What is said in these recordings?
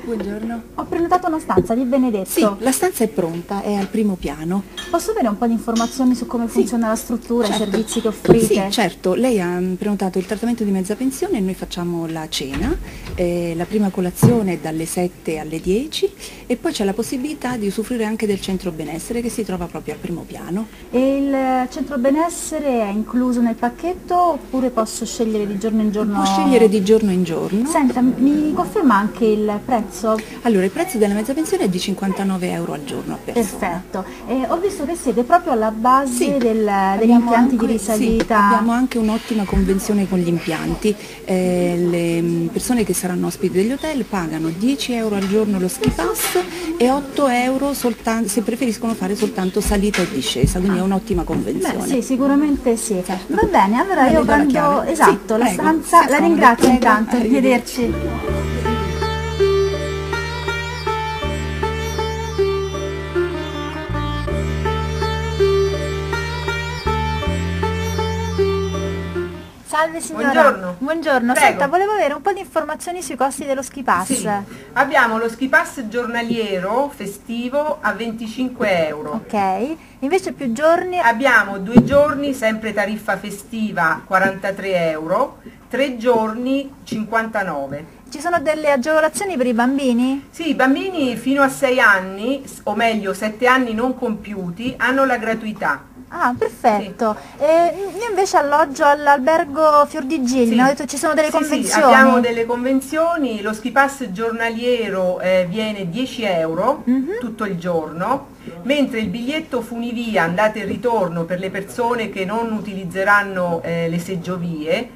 Buongiorno. Ho prenotato una stanza di Benedetto. Sì, la stanza è pronta, è al primo piano. Posso avere un po' di informazioni su come funziona la struttura, certo. I servizi che offrite? Sì, certo. Lei ha prenotato il trattamento di mezza pensione e noi facciamo la cena, la prima colazione dalle 7 alle 10 e poi c'è la possibilità di usufruire anche del centro benessere che si trova proprio al primo piano. E il centro benessere è incluso nel pacchetto oppure posso scegliere di giorno in giorno? Può scegliere di giorno in giorno. Senta, mi conferma anche il prezzo? Allora, il prezzo della mezza pensione è di 59 euro al giorno a persona. Perfetto. Ho visto che siete proprio alla base Sì, degli impianti di risalita. Sì, abbiamo anche un'ottima convenzione con gli impianti. Le persone che saranno ospiti degli hotel pagano 10 euro al giorno lo ski pass e 8 euro soltanto, se preferiscono fare soltanto salita e discesa, quindi è un'ottima convenzione. Beh, sì, sicuramente sì. Certo. Va bene, allora io prendo esatto, sì, la prego, stanza, la ringrazio prego, intanto, arrivederci. Salve signora. Buongiorno. Buongiorno. Prego. Senta, volevo avere un po' di informazioni sui costi dello ski pass. Sì. Abbiamo lo ski pass giornaliero festivo a 25 euro. Ok, invece più giorni? Abbiamo 2 giorni, sempre tariffa festiva, 43 euro, 3 giorni 59. Ci sono delle agevolazioni per i bambini? Sì, i bambini fino a 6 anni, o meglio 7 anni non compiuti, hanno la gratuità. Ah, perfetto. Io invece alloggio all'albergo Fior di Gigli, mi hanno detto ci sono delle convenzioni. Sì, abbiamo delle convenzioni, lo ski pass giornaliero viene 10 euro tutto il giorno, mentre il biglietto funivia andata e ritorno per le persone che non utilizzeranno le seggiovie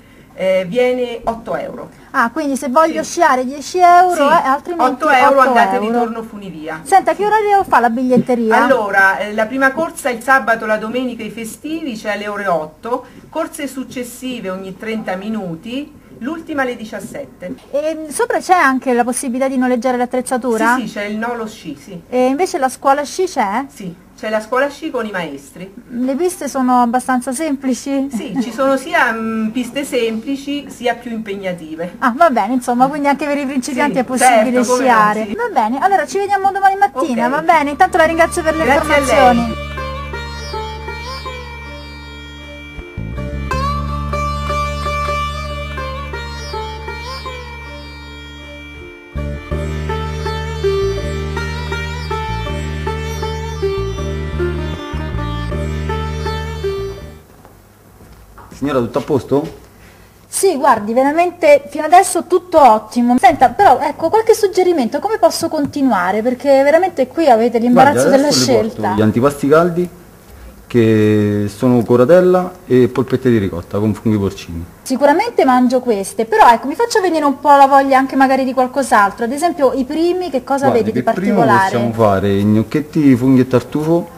viene 8 euro. Ah, quindi se voglio sciare 10 euro, Sì, altrimenti 8 euro andata e euro. ritorno funivia. Senta, che orario fa la biglietteria? Allora, la prima corsa il sabato, la domenica, i festivi c'è alle ore 8, corse successive ogni 30 minuti, l'ultima alle 17. E sopra c'è anche la possibilità di noleggiare l'attrezzatura? Sì, c'è il Nolo Sci, sì. E invece la scuola sci c'è? Sì, c'è la scuola sci con i maestri. Le piste sono abbastanza semplici? Sì, ci sono sia piste semplici sia più impegnative. Ah, va bene, insomma, quindi anche per i principianti Sì, è possibile certo, come sciare. no, sì. Va bene, allora ci vediamo domani mattina, Ok. va bene? Intanto la ringrazio per le Grazie a lei. informazioni. Signora, tutto a posto? Sì, guardi, veramente fino adesso tutto ottimo. Senta, però ecco, qualche suggerimento, come posso continuare? Perché veramente qui avete l'imbarazzo Guardi, della adesso le scelta. porto gli antipasti caldi, che sono coratella e polpette di ricotta con funghi porcini. Sicuramente mangio queste, però ecco, mi faccio venire un po' la voglia anche magari di qualcos'altro. Ad esempio i primi, che cosa Guardi, vedi di per primo particolare? possiamo fare i gnocchetti funghi e tartufo,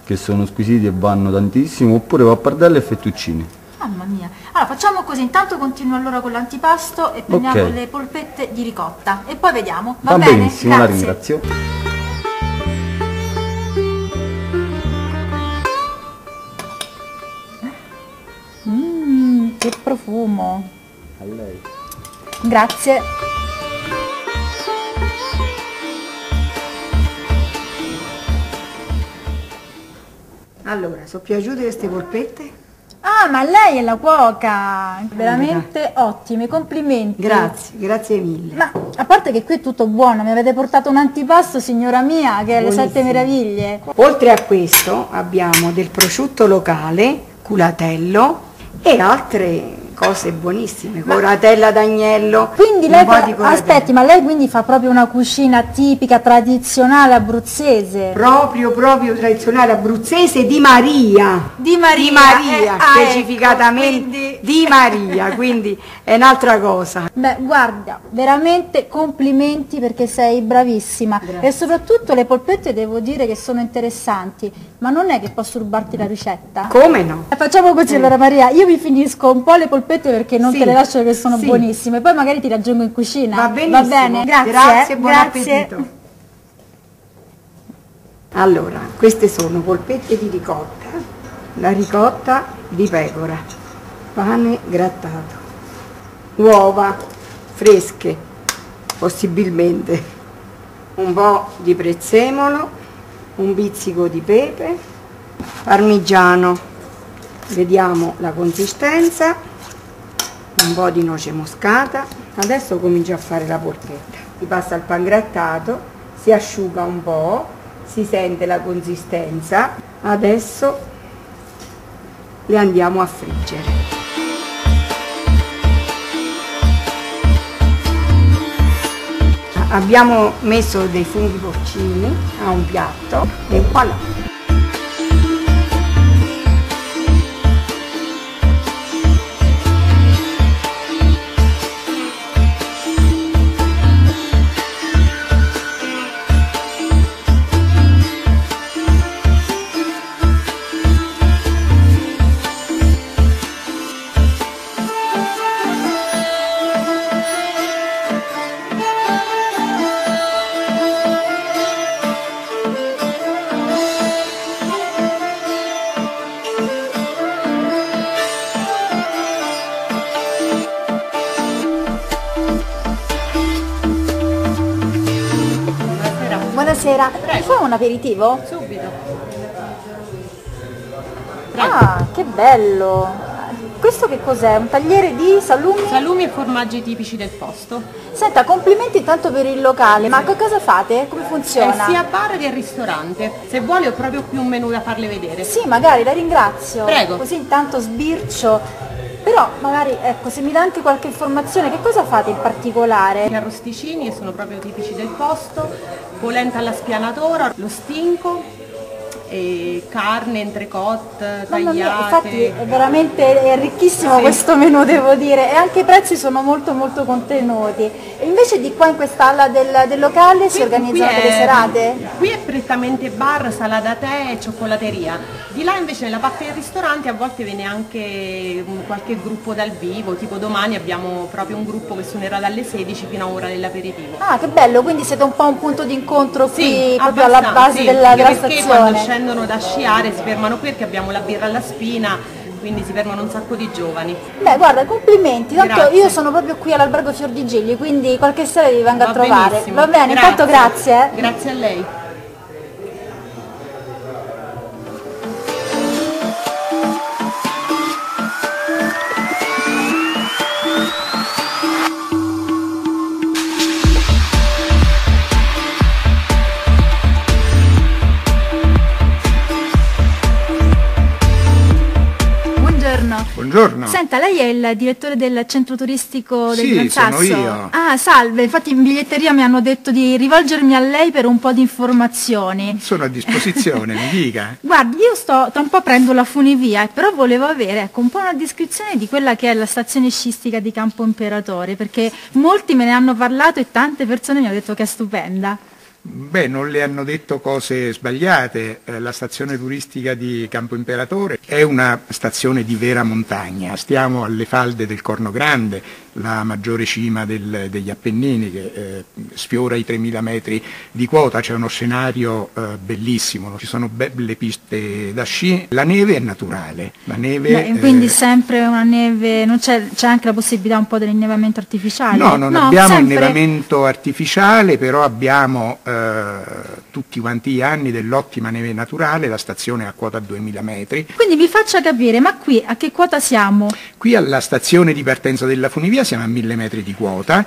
che sono squisiti e vanno tantissimo, oppure pappardelle e fettuccini. Mamma mia. Allora facciamo così, intanto continuo allora con l'antipasto e prendiamo Ok. le polpette di ricotta e poi vediamo. Va Va bene? benissimo, la Grazie. ringrazio. Che profumo. A lei. Grazie. Allora, sono piaciute queste polpette? Ah, ma lei è la cuoca! Veramente ottime, complimenti. Grazie, grazie mille. Ma a parte che qui è tutto buono, mi avete portato un antipasto, signora mia, che è le Buonissimo. 7 meraviglie. Oltre a questo abbiamo del prosciutto locale, culatello e altre cose buonissime, coratella d'agnello. Quindi un lei po' fa, di coratella. aspetti, ma lei quindi fa proprio una cucina tipica, tradizionale abruzzese? Proprio tradizionale abruzzese di Maria. Di Maria, Di Maria, ecco, specificatamente quindi- di Maria, quindi è un'altra cosa. Beh, guarda, veramente complimenti perché sei bravissima. Grazie. E soprattutto le polpette devo dire che sono interessanti, ma non è che posso rubarti la ricetta? Come no? Facciamo così allora Maria, io mi finisco un po' le polpette perché non Sì, te le lascio che sono sì. buonissime, poi magari ti raggiungo in cucina. Va benissimo. Va bene, grazie. Grazie, buon grazie. appetito. Allora, queste sono polpette di ricotta, la ricotta di pecora, pane grattato, uova fresche, possibilmente, un po' di prezzemolo, un pizzico di pepe, parmigiano, vediamo la consistenza, un po' di noce moscata. Adesso comincio a fare la polpetta. Si passa il pangrattato, si asciuga un po', si sente la consistenza. Adesso le andiamo a friggere. Abbiamo messo dei funghi porcini a un piatto e voilà. Buonasera, mi fa un aperitivo? Subito. Ah, che bello! Questo che cos'è? Un tagliere di salumi? Salumi e formaggi tipici del posto. Senta, complimenti intanto per il locale, ma che cosa fate? Come È funziona? sia bar che ristorante. Se vuole ho proprio qui un menù da farle vedere. Sì, magari, la ringrazio. Prego. Così intanto sbircio. Però magari, ecco, se mi dà anche qualche informazione, che cosa fate in particolare? Gli arrosticini che sono proprio tipici del posto, polenta alla spianatora, lo stinco, e carne, entrecôte, Mamma mia, tagliate. infatti è veramente ricchissimo questo menù, devo dire, e anche i prezzi sono molto contenuti. E invece di qua in quest'ala del locale si organizzano delle serate? Qui è prettamente bar, sala da tè e cioccolateria. Di là invece nella parte del ristorante a volte viene anche qualche gruppo dal vivo, tipo domani abbiamo proprio un gruppo che suonerà dalle 16 fino a ora dell'aperitivo. Ah, che bello, quindi siete un po' un punto di incontro qui, Sì, proprio alla abbastanza, base sì, della anche perché stazione. quando scendono da sciare si fermano qui perché abbiamo la birra alla spina, quindi si fermano un sacco di giovani. Beh, guarda, complimenti, tanto Grazie. io sono proprio qui all'albergo Fior di Gigli, quindi qualche sera vi vengo a Va trovare. benissimo. Va bene, intanto grazie. Grazie a lei. Buongiorno. Senta, lei è il direttore del centro turistico del Sì, Gran Sasso? sono io. Ah, salve, infatti in biglietteria mi hanno detto di rivolgermi a lei per un po' di informazioni. Sono a disposizione, mi dica. Guardi, io sto tra un po' prendo la funivia, però volevo avere, ecco, un po' una descrizione di quella che è la stazione sciistica di Campo Imperatore, perché molti me ne hanno parlato e tante persone mi hanno detto che è stupenda. Beh, non le hanno detto cose sbagliate. La stazione turistica di Campo Imperatore è una stazione di vera montagna. Stiamo alle falde del Corno Grande, la maggiore cima degli Appennini, che sfiora i 3000 metri di quota. C'è uno scenario bellissimo, ci sono belle piste da sci, la neve è naturale. La neve, quindi sempre una neve, non c'è anche la possibilità un po' dell'innevamento artificiale? No, non abbiamo innevamento artificiale, però abbiamo tutti quanti gli anni dell'ottima neve naturale. La stazione è a quota 2000 metri. Quindi mi faccia capire, ma qui a che quota siamo? Qui alla stazione di partenza della funivia siamo a 1000 metri di quota,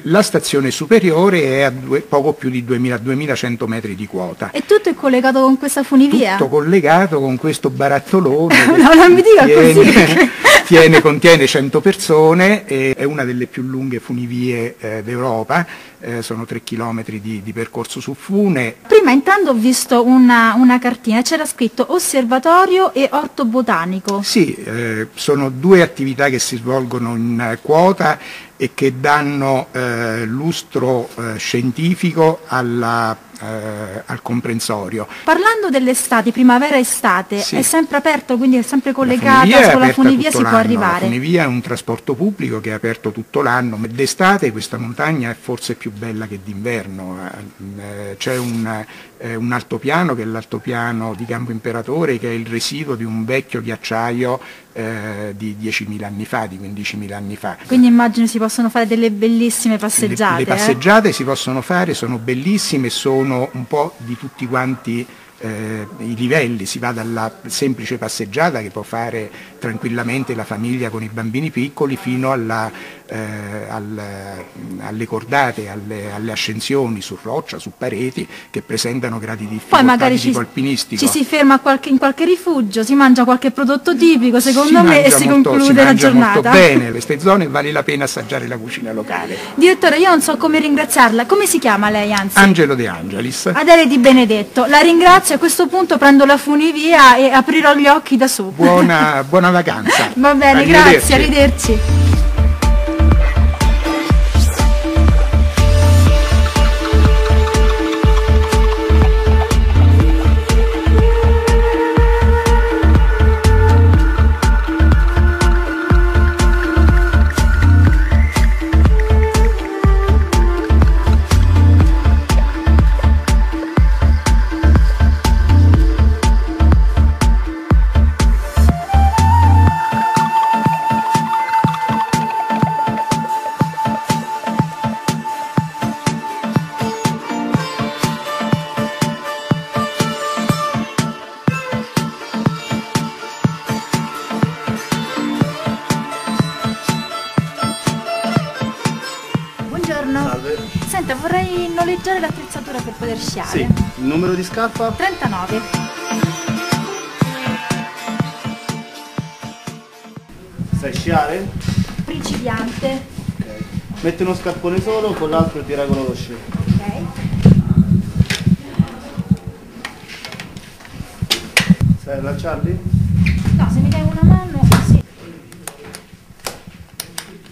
la stazione superiore è a poco più di 2100 metri di quota. E tutto è collegato con questa funivia? Tutto collegato con questo barattolone no, non mi dica così. Contiene 100 persone, è una delle più lunghe funivie d'Europa, sono 3 chilometri di percorso su fune. Prima intanto ho visto una cartina, c'era scritto osservatorio e orto botanico. Sì, sono due attività che si svolgono in quota e che danno lustro scientifico al comprensorio. Parlando dell'estate, primavera-estate, sì, è sempre aperto, quindi è sempre collegata, con la funivia si può arrivare? La funivia è un trasporto pubblico che è aperto tutto l'anno. D'estate questa montagna è forse più bella che d'inverno. C'è un altopiano che è l'altopiano di Campo Imperatore, che è il residuo di un vecchio ghiacciaio di 10.000 anni fa, di 15.000 anni fa. Quindi immagino si possono fare delle bellissime passeggiate. Le passeggiate si possono fare, sono bellissime, sono un po' di tutti quanti i livelli. Si va dalla semplice passeggiata che può fare tranquillamente la famiglia con i bambini piccoli fino alle cordate, alle ascensioni su roccia, su pareti, che presentano gradi di difficoltà. Poi magari di tipo alpinistico. Ci si ferma in qualche rifugio, si mangia qualche prodotto tipico secondo me e si conclude la giornata. Molto bene queste zone, vale la pena assaggiare la cucina locale. Direttore, io non so come ringraziarla, come si chiama lei anzi? Angelo De Angelis. Adele Di Benedetto, la ringrazio, a questo punto prendo la funivia e aprirò gli occhi da su. Buona vacanza. Va bene, grazie, arrivederci. Senta, vorrei noleggiare l'attrezzatura per poter sciare. Sì, il numero di scarpa? 39. Sai sciare? Principiante. Ok. Metti uno scarpone solo, con l'altro ti regolo lo sci. Ok. Sai allacciarli? No, se mi dai una mano, sì.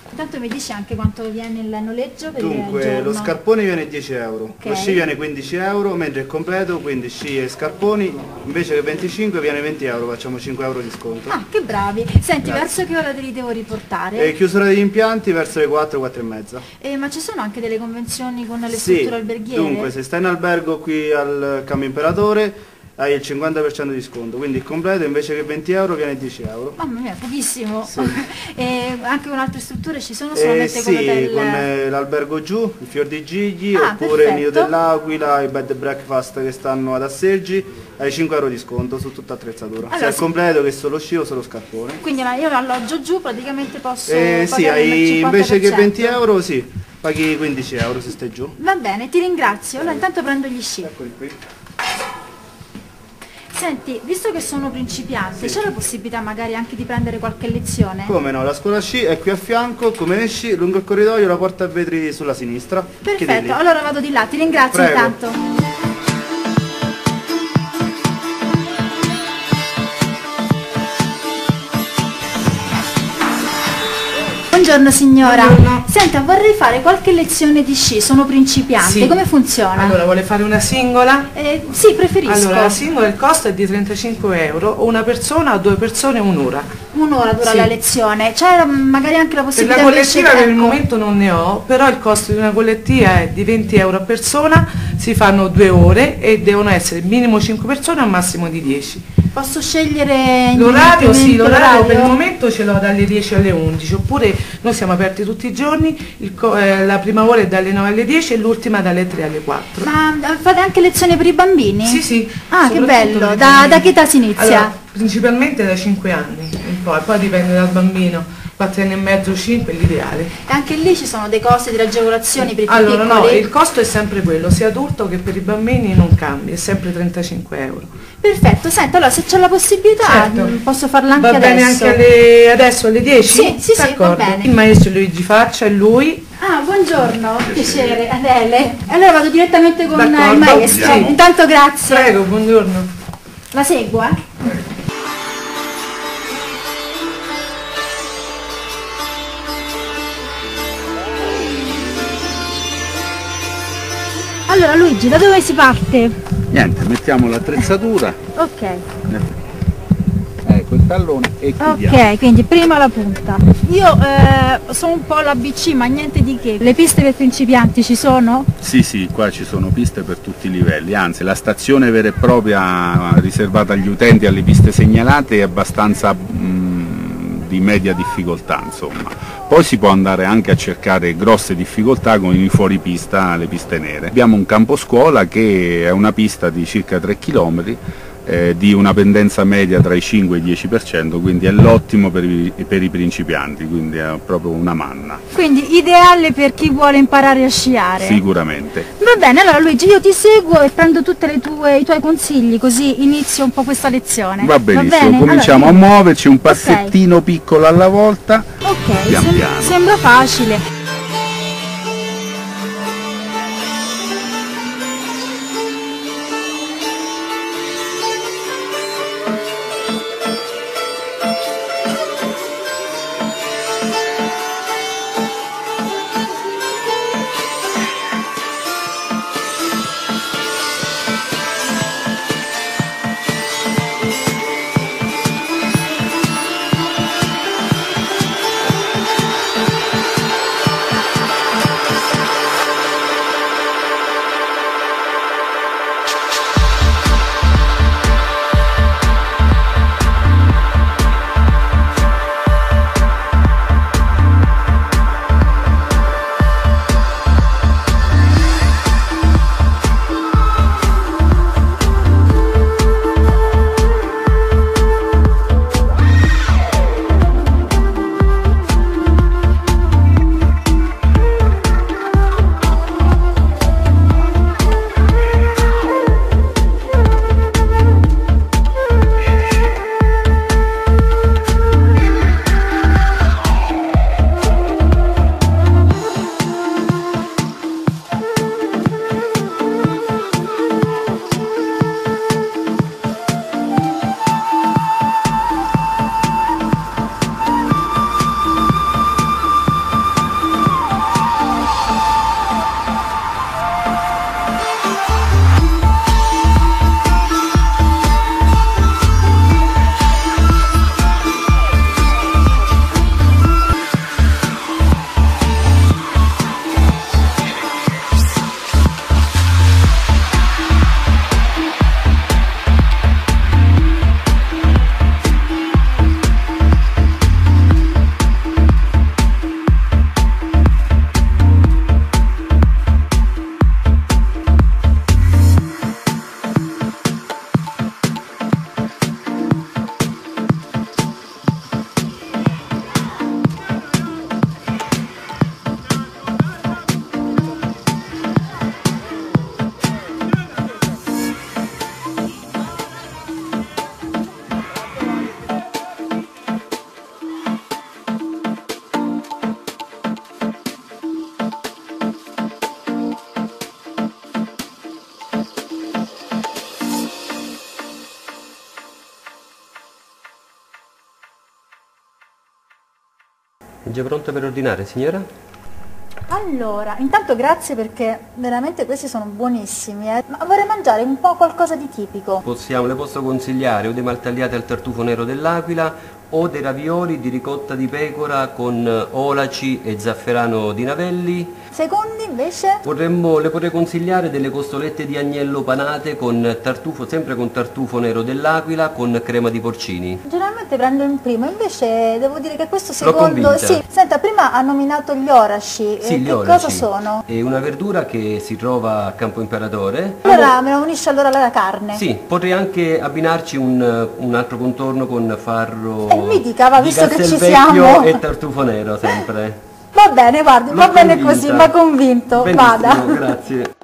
Intanto mi dici anche quanto viene il noleggio per Dunque, lo scarpone viene 10 euro, okay, lo sci viene 15 euro, mentre è completo, quindi sci e scarponi, invece che 25 viene 20 euro, facciamo 5 euro di sconto. Ah, che bravi! Senti, grazie. Verso che ora te li devo riportare? Chiusura degli impianti verso le 4, 4 e mezza. Ma ci sono anche delle convenzioni con le strutture alberghiere? Dunque, se stai in albergo qui al Campo Imperatore hai il 50% di sconto, quindi il completo invece che 20 euro viene 10 euro. Mamma mia, pochissimo! Sì. E anche con altre strutture ci sono solamente con l'hotel? Sì, con l'albergo giù, il Fior di Gigli, oppure perfetto. il Nido dell'Aquila, i bed and breakfast che stanno ad Asseggi, hai 5 euro di sconto su tutta attrezzatura, allora, sia il completo che solo sci o solo scarpone. Quindi io alloggio giù, praticamente posso sì, hai, invece che 20 euro sì, paghi 15 euro se stai giù. Va bene, ti ringrazio. Allora intanto prendo gli sci. Eccoli qui. Senti, visto che sono principiante, c'è la possibilità magari anche di prendere qualche lezione? Come no, la scuola sci è qui a fianco, come esci, lungo il corridoio, la porta a vetri sulla sinistra. Perfetto, allora vado di là, ti ringrazio. Prego. Intanto. Buongiorno signora. Buongiorno. Senta, vorrei fare qualche lezione di sci, sono principiante, Sì. come funziona? Allora, vuole fare una singola? Sì, preferisco. Allora, la singola il costo è di 35 euro, o una persona o 2 persone un'ora. Un'ora dura Sì. la lezione, c'è magari anche la Per possibilità la collettiva per il ecco. momento non ne ho, però il costo di una collettiva è di 20 euro a persona, si fanno 2 ore e devono essere minimo 5 persone o massimo di 10. Posso scegliere L'orario sì, indipendentemente l'orario per il momento ce l'ho dalle 10 alle 11, oppure noi siamo aperti tutti i giorni, la prima ora è dalle 9 alle 10 e l'ultima dalle 3 alle 4. Ma fate anche lezioni per i bambini? Sì, sì. Ah, che soprattutto bello, per i da bambini. che età si inizia? Allora, principalmente da 5 anni in poi dipende dal bambino, 4 anni e mezzo, 5 è l'ideale. E anche lì ci sono dei costi, delle agevolazioni per i più Allora no, piccoli? il costo è sempre quello, sia adulto che per i bambini non cambia, è sempre 35 euro. Perfetto, senta, allora se c'è la possibilità Certo. Posso farla anche Va bene adesso? anche adesso alle 10? Sì, sì, va D'accordo. bene. Il maestro Luigi Faccia è lui. Ah, buongiorno, piacere, Adele. Allora vado direttamente con D'accordo. il maestro. Sì. Intanto grazie. Prego, buongiorno. La seguo, Allora Luigi, da dove si parte? Niente, mettiamo l'attrezzatura, Ok, ecco il tallone e chiudiamo. ok, quindi prima la punta. Io sono un po' l'ABC, ma niente di che. Le piste per principianti ci sono? Sì, sì, qua ci sono piste per tutti i livelli, anzi la stazione vera e propria riservata agli utenti alle piste segnalate è abbastanza di media difficoltà, insomma. Poi si può andare anche a cercare grosse difficoltà con i fuoripista, le piste nere. Abbiamo un campo scuola che è una pista di circa 3 km, di una pendenza media tra i 5 e i 10%, quindi è l'ottimo per i principianti, quindi è proprio una manna, Quindi ideale per chi vuole imparare a sciare. sicuramente. Va bene, allora Luigi io ti seguo e prendo tutti i tuoi consigli, così inizio un po' questa lezione. Va benissimo, bene? cominciamo Allora, a muoverci un passettino piccolo alla volta, ok, pian piano. sembra facile. È già pronta per ordinare, signora? Allora, intanto grazie perché veramente questi sono buonissimi, ma vorrei mangiare un po' qualcosa di tipico. Le posso consigliare o dei maltagliati al tartufo nero dell'Aquila o dei ravioli di ricotta di pecora con olaci e zafferano di Navelli. Secondi invece? Le potrei consigliare delle costolette di agnello panate con tartufo, sempre con tartufo nero dell'Aquila con crema di porcini. Generalmente prendo il primo, invece devo dire che questo L'ho secondo... convinta. Sì, senta, prima ha nominato gli oraci, Sì, gli che oraci. cosa sono? È una verdura che si trova a Campo Imperatore. Allora me la unisce allora la carne. Sì, potrei anche abbinarci un altro contorno con farro Mi dica, va, di visto che ci Castelvecchio siamo. e tartufo nero sempre. Va bene, guardi, L'ho va bene convinta. così, mi ha convinto. Benissimo, Vada. grazie.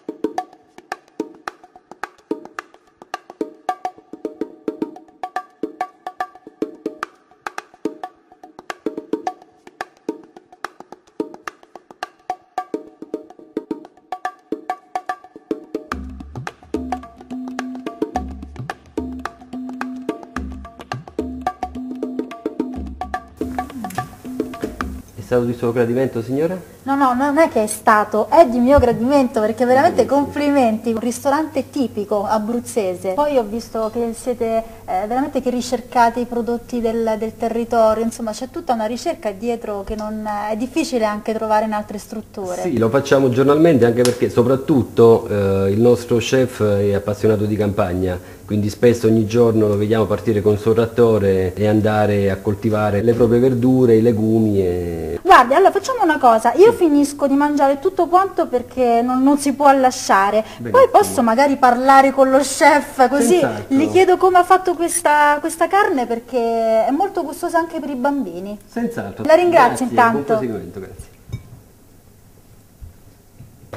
È stato di suo gradimento, signora? No, non è che è stato, è di mio gradimento perché veramente complimenti, un ristorante tipico abruzzese. Poi ho visto che siete veramente che ricercate i prodotti del territorio, insomma c'è tutta una ricerca dietro che non è difficile anche trovare in altre strutture. Sì, lo facciamo giornalmente anche perché soprattutto il nostro chef è appassionato di campagna, quindi spesso ogni giorno lo vediamo partire con il suo trattore e andare a coltivare le proprie verdure, i legumi. Guardi, allora facciamo una cosa, io finisco di mangiare tutto quanto perché non si può lasciare, poi posso magari parlare con lo chef, così Senz'altro. gli chiedo come ha fatto questa carne perché è molto gustosa anche per i bambini. Senz'altro. La ringrazio Grazie, intanto. Buon proseguimento, grazie.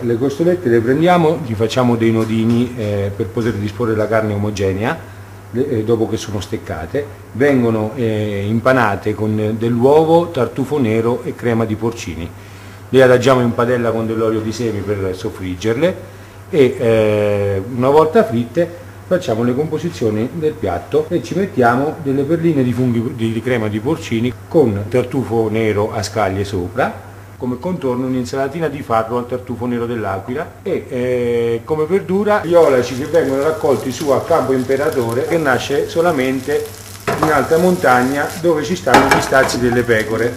Le costolette le prendiamo, gli facciamo dei nodini per poter disporre la carne omogenea dopo che sono steccate, vengono impanate con dell'uovo, tartufo nero e crema di porcini. Le adagiamo in padella con dell'olio di semi per soffriggerle e una volta fritte facciamo le composizioni del piatto e ci mettiamo delle perline di funghi di crema di porcini con tartufo nero a scaglie sopra, come contorno un'insalatina di farro al tartufo nero dell'Aquila e come verdura gli olaci che vengono raccolti su a Campo Imperatore, che nasce solamente in alta montagna dove ci stanno gli stazzi delle pecore.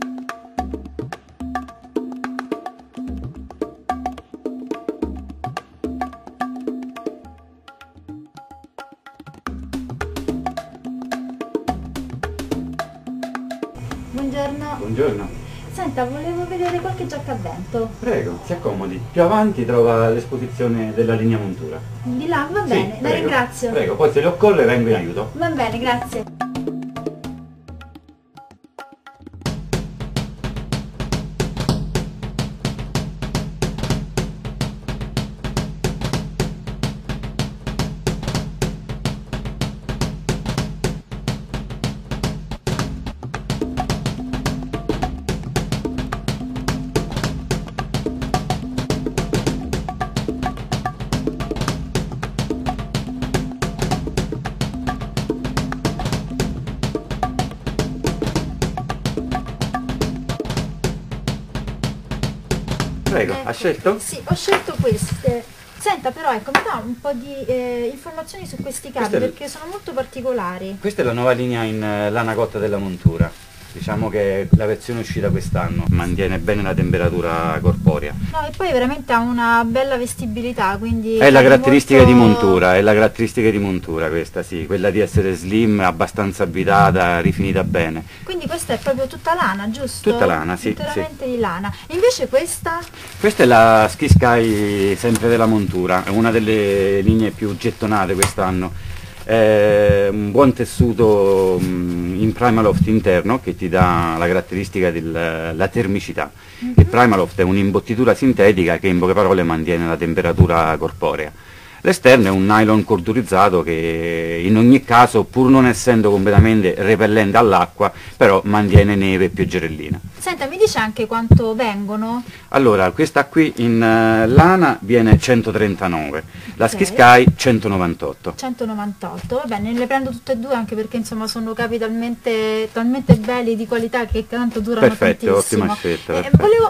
Buongiorno. Buongiorno. Senta, volevo vedere qualche giacca a vento. Prego, si accomodi. Più avanti trova l'esposizione della linea montura. Di là, va bene, Sì, la prego. ringrazio. Prego, poi se le occorre vengo in aiuto. Va bene, grazie. Prego, ha scelto? Sì, ho scelto queste. Senta, però ecco, mi dà un po' di informazioni su questi capi Questa è perché sono molto particolari. Questa è la nuova linea in lana cotta della montura. Diciamo che la versione uscita quest'anno mantiene bene la temperatura corporea. No, e poi veramente ha una bella vestibilità, quindi... È la caratteristica molto... di montura, è la caratteristica di montura questa, sì, quella di essere slim, abbastanza abitata, rifinita bene. Quindi questa è proprio tutta lana, giusto? Tutta lana, sì, Interamente di lana. Invece questa? Questa è la Ski Sky sempre della montura, è una delle linee più gettonate quest'anno. È un buon tessuto in Primaloft interno che ti dà la caratteristica della termicità. Il Primaloft è un'imbottitura sintetica che in poche parole mantiene la temperatura corporea. L'esterno è un nylon cordurizzato che in ogni caso, pur non essendo completamente repellente all'acqua, però mantiene neve e pioggerellina. Senta, mi dice anche quanto vengono? Allora, questa qui in lana viene 139, la Ski Sky 198. 198, va bene, le prendo tutte e due anche perché insomma sono capi talmente belli, di qualità, che tanto durano perfetto, tantissimo. ottima scelta.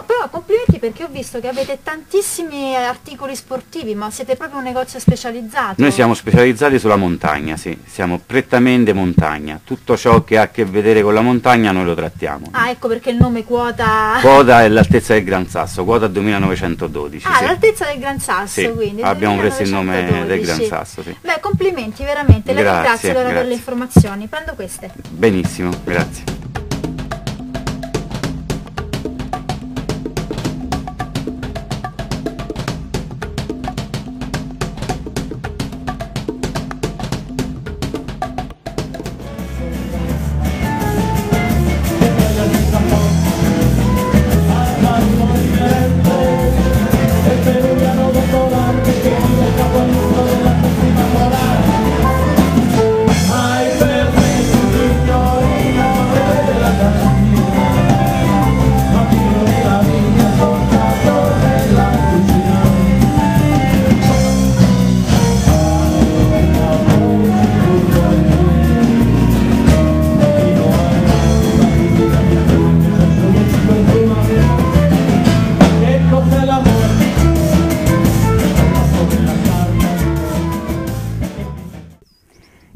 Però complimenti, perché ho visto che avete tantissimi articoli sportivi, ma siete proprio un negozio specializzato? Noi siamo specializzati sulla montagna, sì, siamo prettamente montagna, tutto ciò che ha a che vedere con la montagna noi lo trattiamo. Ah, ecco perché il nome Quota... Quota è l'altezza del Gran Sasso, quota 2912. Ah, sì. l'altezza del Gran Sasso, sì, quindi abbiamo preso il nome del Gran Sasso, sì. Beh, complimenti veramente, la ringrazio allora per le informazioni, prendo queste. Benissimo, grazie.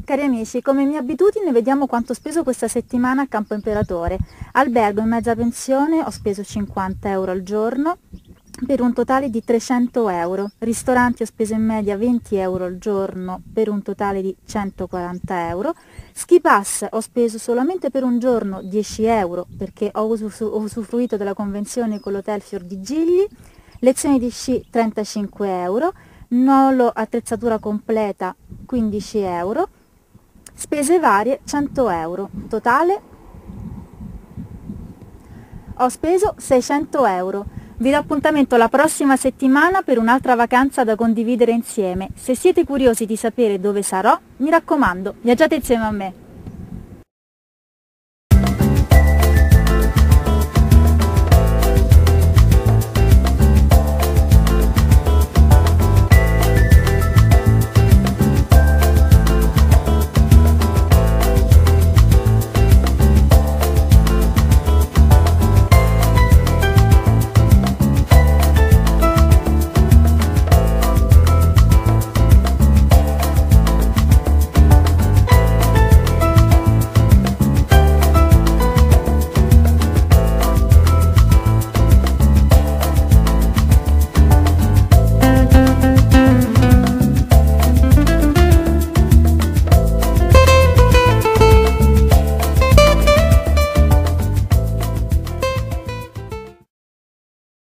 Cari amici, come mia abitudine vediamo quanto ho speso questa settimana a Campo Imperatore. Albergo in mezza pensione ho speso 50 euro al giorno per un totale di 300 euro. Ristoranti ho speso in media 20 euro al giorno per un totale di 140 euro. Ski pass ho speso solamente per un giorno 10 euro perché ho usufruito della convenzione con l'hotel Fior di Gigli. Lezioni di sci 35 euro. Nolo attrezzatura completa 15 euro. Spese varie 100 euro, totale ho speso 600 euro. Vi do appuntamento la prossima settimana per un'altra vacanza da condividere insieme. Se siete curiosi di sapere dove sarò, mi raccomando, viaggiate insieme a me.